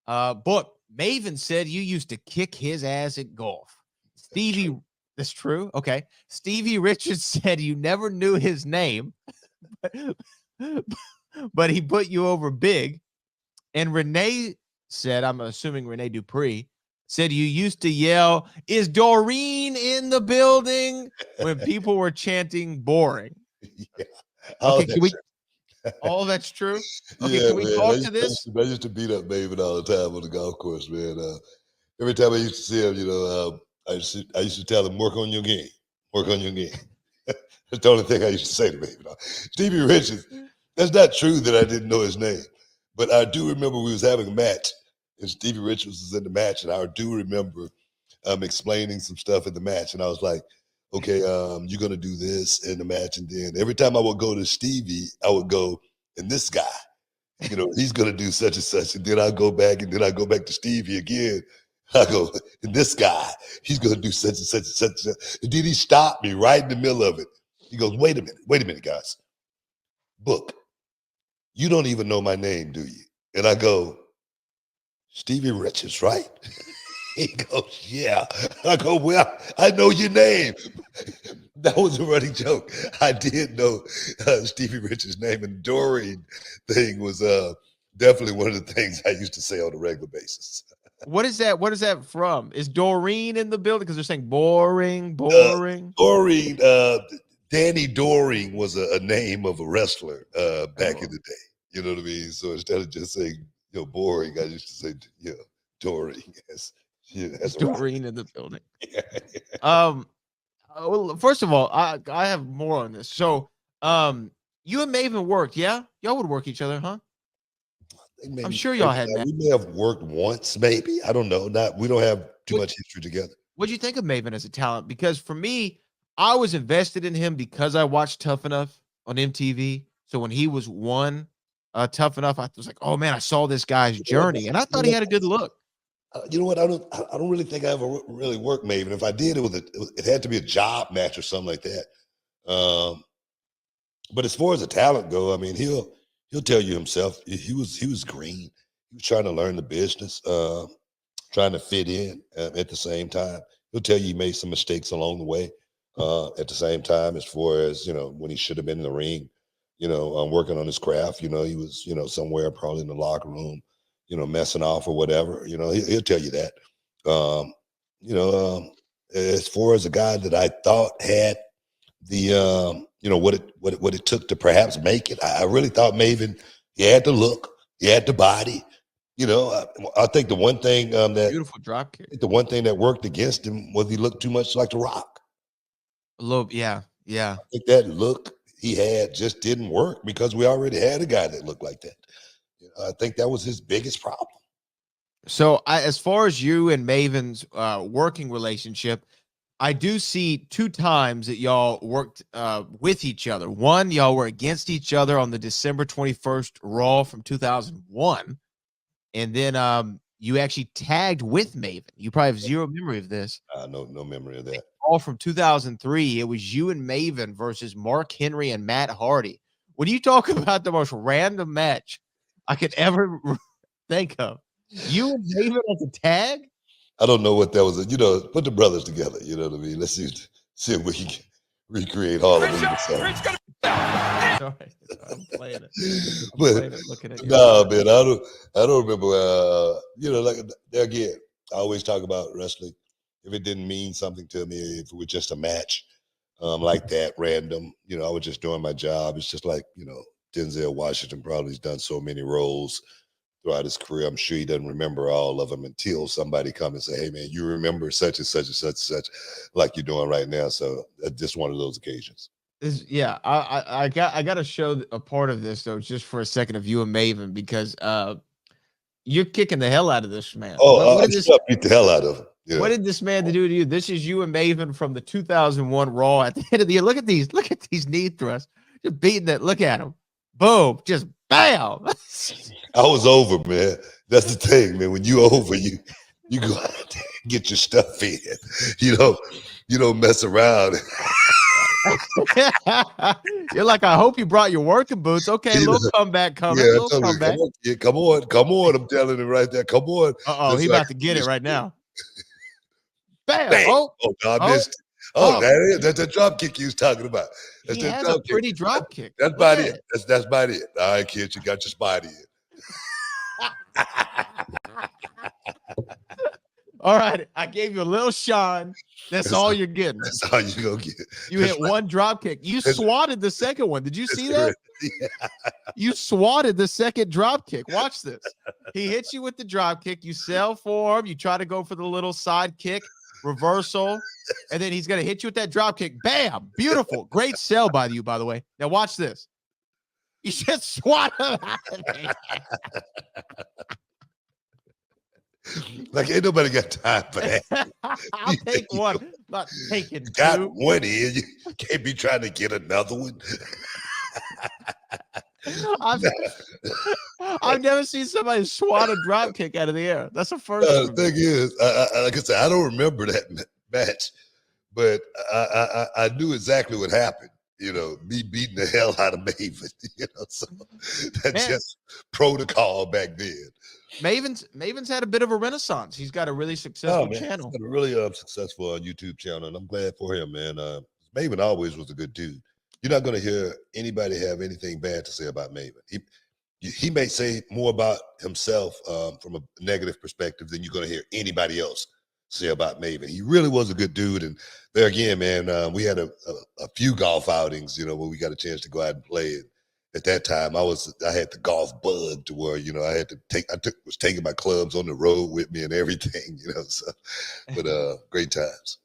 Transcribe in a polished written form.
Book, Maven said you used to kick his ass at golf. Stevie, that's true. Okay. Stevie Richards said you never knew his name, but he put you over big. And Renee said, I'm assuming Renee Dupree, said you used to yell, "Is Doreen in the building?" when people were chanting boring. Yeah. Okay, can we? All that's true. Okay, Yeah, can we man. talk to this? I used to beat up Maven all the time on the golf course, man. Every time I used to see him, I used to tell him, work on your game. Work on your game. That's the only thing I used to say to Maven. Stevie Richards, that's not true that I didn't know his name. But I do remember we was having a match, and Stevie Richards was in the match, and I do remember explaining some stuff in the match, and I was like, okay, you're gonna do this in the match, and then every time I would go to Stevie, I would go, and this guy, he's gonna do such and such, and then I go back, and then I go back to Stevie again. I go, and this guy, he's gonna do such and such and such and such. And then he stopped me right in the middle of it. He goes, wait a minute, guys. Book, you don't even know my name, do you? And I go, Stevie Richards, right? He goes, yeah. I go, well, I know your name. That was a running joke. I did know Stevie Richards' name, and Doreen thing was definitely one of the things I used to say on a regular basis. What is that? What is that from? Is Doreen in the building? Because they're saying boring. Doreen, Danny Doring was a name of a wrestler back in the day. You know what I mean? So instead of just saying, boring, I used to say, Doring. Yes. Yeah, that's Doreen right. in the building. Yeah, yeah. Well, first of all, I have more on this. So, you and Maven worked, yeah? Y'all would work each other, huh? I'm sure y'all had that. We may have worked once, maybe. I don't know. We don't have too much history together. What'd you think of Maven as a talent? Because for me, I was invested in him because I watched Tough Enough on MTV. So when he was Tough Enough, I was like, oh man, I saw this guy's journey, and I thought he had a good look. You know what? I don't really think I ever really worked Maven. If I did, it had to be a job match or something like that. But as far as the talent go, I mean, he'll tell you himself. He was green. He was trying to learn the business, trying to fit in at the same time. He'll tell you he made some mistakes along the way. At the same time, as far as when he should have been in the ring, working on his craft. He was somewhere probably in the locker room, messing off or whatever. He'll tell you that. As far as a guy that I thought had the what it took to perhaps make it, I really thought Maven, he had the look, he had the body. I think the one thing that Beautiful drop kick. The one thing that worked against him was he looked too much like The Rock. A little, yeah. I think that look he had just didn't work because we already had a guy that looked like that. I think that was his biggest problem. So, as far as you and Maven's working relationship, I do see 2 times that y'all worked with each other. One, y'all were against each other on the December 21st Raw from 2001. And then you actually tagged with Maven. You probably have zero memory of this. No memory of that. All from 2003. It was you and Maven versus Mark Henry and Matt Hardy. When you talk about the most random match I could ever think of, you and Maven as a tag? I don't know what that was. Put the brothers together. You know what I mean? Let's see if we can recreate all of them. Sorry, I'm playing it. Looking at you. No, man, I don't remember. Like again, I always talk about wrestling. If it didn't mean something to me, if it was just a match like that, random, I was just doing my job. It's just like, Denzel Washington probably has done so many roles throughout his career. I'm sure he doesn't remember all of them until somebody comes and say, hey, man, you remember such and such and such and such like you're doing right now. So that's just one of those occasions. I got to show a part of this, though, just for a second of you and Maven, because you're kicking the hell out of this man. Oh, I beat the hell out of him. Yeah. What did this man do to you? This is you and Maven from the 2001 Raw at the end of the year. Look at these knee thrusts. Just beating that. Look at him. Boom. Just bam. I was over, man. That's the thing, man. When you over, you go out there and get your stuff in. You don't mess around. You're like, I hope you brought your working boots. Okay, little comeback coming, Yeah, little totally. Come comeback. on, kid. Come on. Come on. I'm telling him right there. Come on. Uh-oh, Just he so I about can to get it finish right it. now. Bam! Bang. Oh, Oh, no, I oh, missed it. Oh, oh. that's the drop kick you was talking about. That's He that has a drop kick. pretty drop kick. That's Look about at it. it. That's about it. All right, kid, you got your spot in. All right, I gave you a little shine. That's That's all all, you're getting. that's all you gonna get. You That's hit one drop kick. You that's, swatted the second one. Did you that's see right. that? You swatted the second drop kick. Watch this. He hits you with the drop kick. You sell for him. You try to go for the little side kick, reversal, and then he's going to hit you with that drop kick. Bam! Beautiful. Great sell by you, by the way. Now watch this. You just swat him out of there. Like ain't nobody got time for that. I'll take one. I'm not taking You got two. one in. You can't be trying to get another one. I've, I've never seen somebody swat a drop kick out of the air. That's a first The for me. thing is, like I said, I don't remember that match, but I knew exactly what happened. You know, me beating the hell out of Maven. You know, so that's Man, just protocol back then. Maven's had a bit of a renaissance. He's got a really Oh successful man, he's channel. got a really successful YouTube channel, and I'm glad for him, man. Maven always was a good dude. You're not going to hear anybody have anything bad to say about Maven. He may say more about himself from a negative perspective than you're going to hear anybody else say about Maven. He really was a good dude, and there again, man, we had a few golf outings, you know, where we got a chance to go out and play. And at that time, I had the golf bug to where you know I had to was taking my clubs on the road with me and everything, you know. So, but great times.